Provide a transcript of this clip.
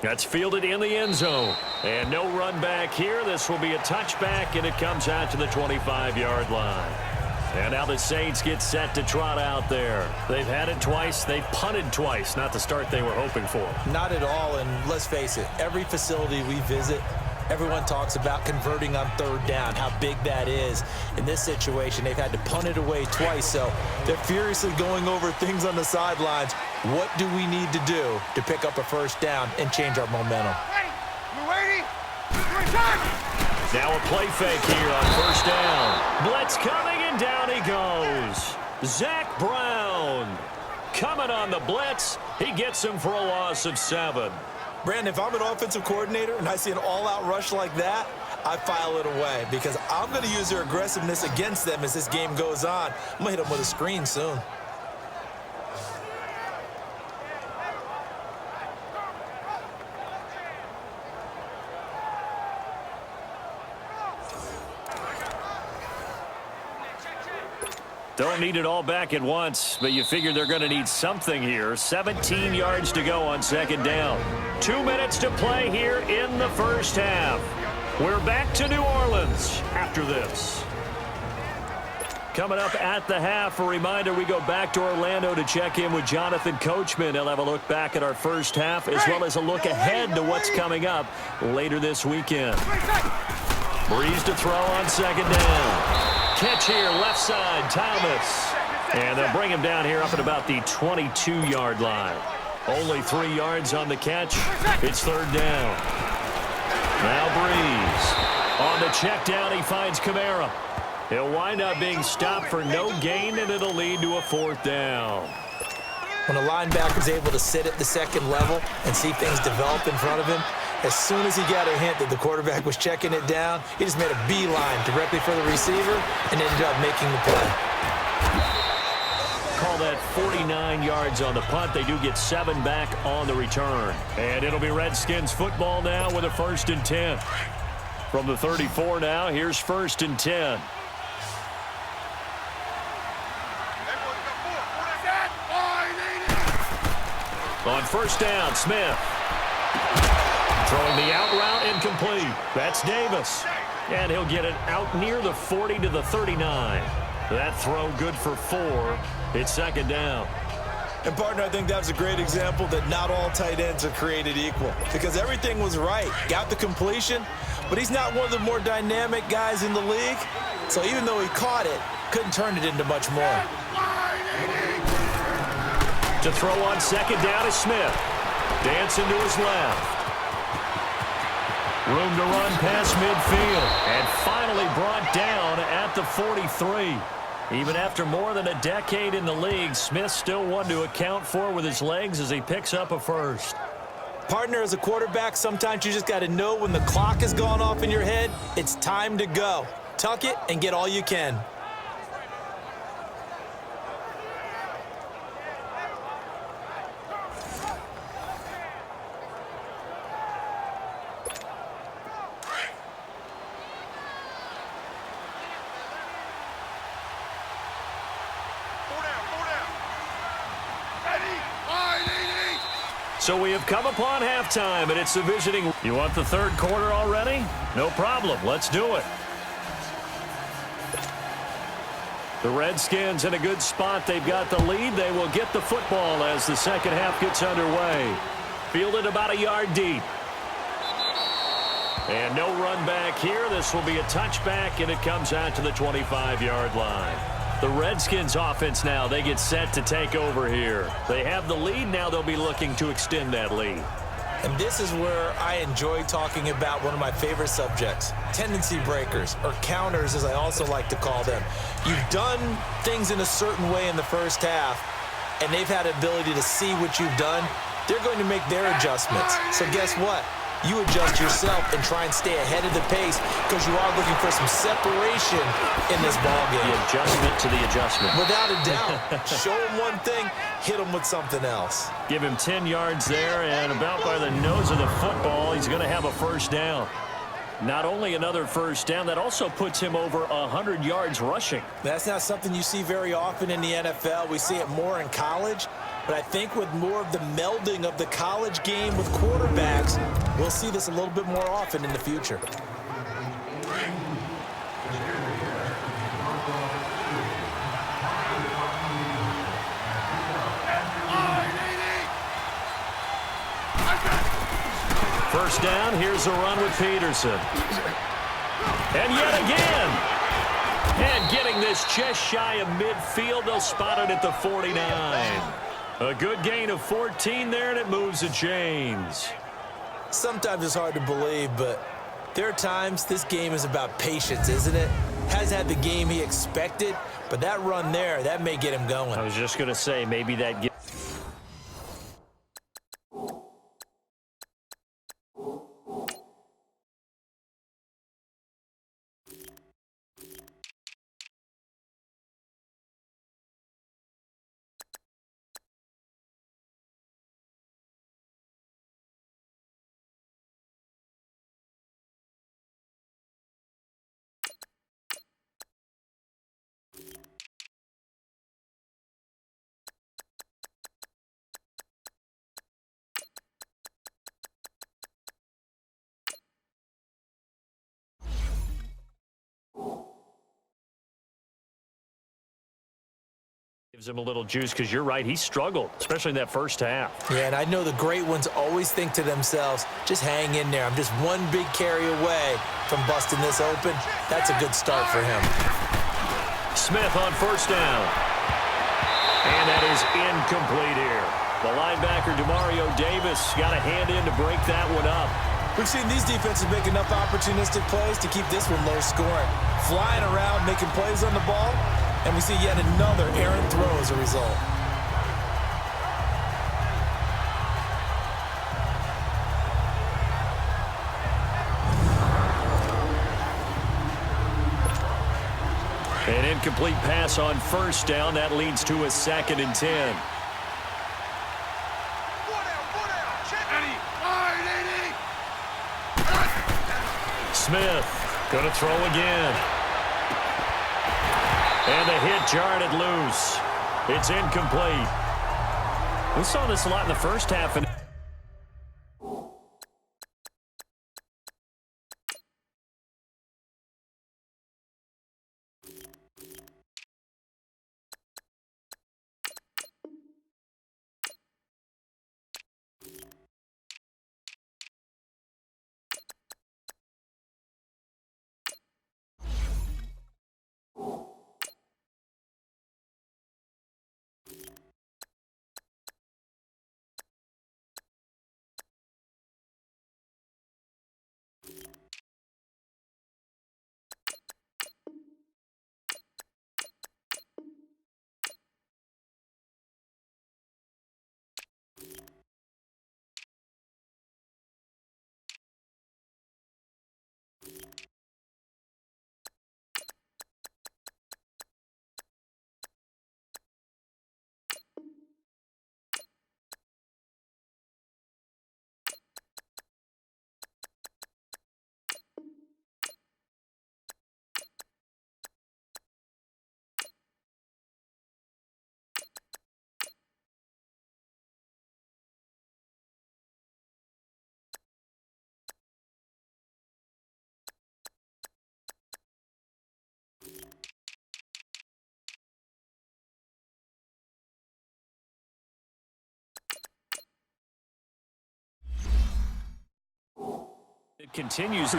That's fielded in the end zone. And no run back here. This will be a touchback, and it comes out to the 25-yard line. And now the Saints get set to trot out there. They've had it twice. They've punted twice. Not the start they were hoping for. Not at all, and let's face it, every facility we visit, everyone talks about converting on third down, how big that is. In this situation, they've had to punt it away twice, so they're furiously going over things on the sidelines. What do we need to do to pick up a first down and change our momentum? Now a play fake here on first down. Blitz coming, and down he goes. Zach Brown coming on the blitz. He gets him for a loss of 7. Brandon, if I'm an offensive coordinator and I see an all-out rush like that, I file it away because I'm going to use their aggressiveness against them as this game goes on. I'm going to hit them with a screen soon. Don't need it all back at once, but you figure they're going to need something here. 17 yards to go on second down. 2 minutes to play here in the first half. We're back to New Orleans after this. Coming up at the half, a reminder, we go back to Orlando to check in with Jonathan Coachman. He'll have a look back at our first half as well as a look ahead to what's coming up later this weekend. Breeze to throw on second down. Catch here, left side, Thomas. And they'll bring him down here up at about the 22-yard line. Only 3 yards on the catch. It's third down. Now Breeze. On the check down, he finds Kamara. He'll wind up being stopped for no gain, and it'll lead to a fourth down. When a linebacker's able to sit at the second level and see things develop in front of him, as soon as he got a hint that the quarterback was checking it down, he just made a beeline directly for the receiver and ended up making the play. Call that 49 yards on the punt. They do get 7 back on the return. And it'll be Redskins football now with a 1st and 10. From the 34 now, here's 1st and 10. On first down, Smith. Throwing the out route incomplete. That's Davis. And he'll get it out near the 40 to the 39. That throw good for 4. It's second down. And, partner, I think that was a great example that not all tight ends are created equal because everything was right. Got the completion, but he's not one of the more dynamic guys in the league. So even though he caught it, couldn't turn it into much more. To throw on second down is Smith. Dancing to his left. Room to run past midfield. And finally brought down at the 43. Even after more than a decade in the league, Smith still one to account for with his legs as he picks up a first. Partner, as a quarterback, sometimes you just got to know when the clock has gone off in your head, it's time to go. Tuck it and get all you can. So we have come upon halftime, and it's the visiting. You want the third quarter already? No problem. Let's do it. The Redskins in a good spot. They've got the lead. They will get the football as the second half gets underway. Fielded about a yard deep. And no run back here. This will be a touchback, and it comes out to the 25-yard line. The Redskins offense now, they get set to take over here. They have the lead. Now they'll be looking to extend that lead. And this is where I enjoy talking about one of my favorite subjects, tendency breakers, or counters as I also like to call them. You've done things in a certain way in the first half, and they've had the ability to see what you've done. They're going to make their adjustments. So guess what? You adjust yourself and try and stay ahead of the pace because you are looking for some separation in this ballgame. The adjustment to the adjustment. Without a doubt. Show him one thing, hit him with something else. Give him 10 yards there, and about by the nose of the football, he's going to have a first down. Not only another first down, that also puts him over 100 yards rushing. That's not something you see very often in the NFL. We see it more in college. But I think with more of the melding of the college game with quarterbacks, we'll see this a little bit more often in the future. First down, here's a run with Peterson. And yet again. And getting this just shy of midfield, they'll spot it at the 49. A good gain of 14 there, and it moves the chains. Sometimes it's hard to believe, but there are times this game is about patience, isn't it? Hasn't had the game he expected, but that run there, that may get him going. I was just going to say, maybe that gives him a little juice, because you're right, he struggled, especially in that first half. Yeah, and I know the great ones always think to themselves, just hang in there. I'm just one big carry away from busting this open. That's a good start for him. Smith on first down. And that is incomplete here. The linebacker, Demario Davis, got a hand in to break that one up. We've seen these defenses make enough opportunistic plays to keep this one low scoring. Flying around, making plays on the ball, and we see yet another errant throw as a result. An incomplete pass on first down. That leads to a 2nd and 10. Smith going to throw again. And the hit jarred it loose. It's incomplete. We saw this a lot in the first half. And it continues.